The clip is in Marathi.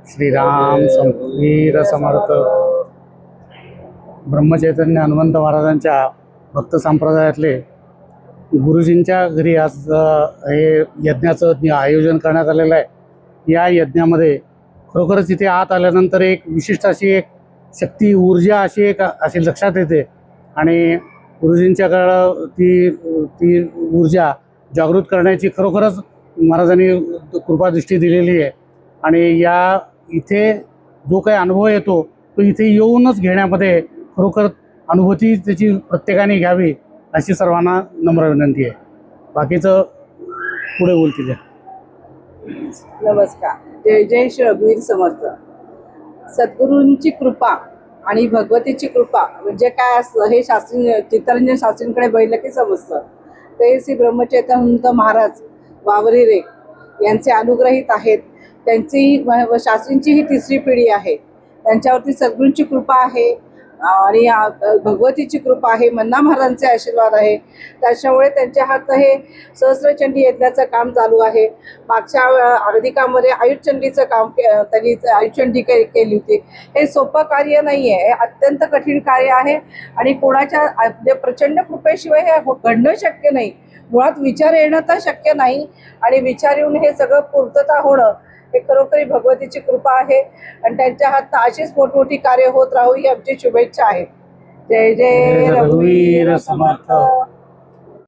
श्रीराम वीर समर्थ. ब्रह्मचैतन्य हनुमंत महाराजांच्या भक्त संप्रदायातले गुरुजींच्या घरी आज हे यज्ञाचं आयोजन करण्यात आलेलं आहे. या यज्ञामध्ये खरोखरच इथे आत आल्यानंतर एक विशिष्ट अशी एक शक्ती ऊर्जा अशी लक्षात येते आणि गुरुजींच्याकडं ती ती ऊर्जा जागृत करण्याची खरोखरच महाराजांनी कृपादृष्टी दिलेली आहे. आणि या इथे जो काही अनुभव येतो तो इथे येऊनच घेण्यामध्ये खरोखर अनुभूती त्याची प्रत्येकाने घ्यावी अशी सर्वांना नम्र विनंती आहे. बाकीचं पुढे बोलतील. नमस्कार. जय जय श्री रघुवीर समर्थ. सद्गुरूंची कृपा आणि भगवतीची कृपा म्हणजे काय असतं हे शास्त्री चित्तरंजन शास्त्रींकडे बघितलं की समजतं. ते श्री ब्रह्मचैतन्य महाराज वावरी रे यांचे अनुग्रहित आहेत. त्यांची शास्त्रींची ही तिसरी पिढी आहे. त्यांच्यावरती सद्गुरूंची कृपा आहे आणि भगवतीची कृपा आहे. मन्ना महाराजांचे आशीर्वाद आहे. त्याच्यामुळे त्यांच्या हात हे सहस्त्रचंडी यज्ञाचं काम चालू आहे. मागच्या अधिकामध्ये आयुषचंडीचं काम त्यांनी आयुषचंडी केली होती. हे सोपं कार्य नाही आहे, हे अत्यंत कठीण कार्य आहे आणि कोणाच्या प्रचंड कृपेशिवाय हे घडणं शक्य नाही. मुळात विचार येणं तर शक्य नाही आणि विचार येऊन हे सगळं पूर्तता होणं हे खरोखरी भगवतीची कृपा आहे आणि त्यांच्या हातनं अशीच मोठमोठी कार्य होत राहू ही आमची शुभेच्छा आहे. जय जय रघुवीर समर्थ.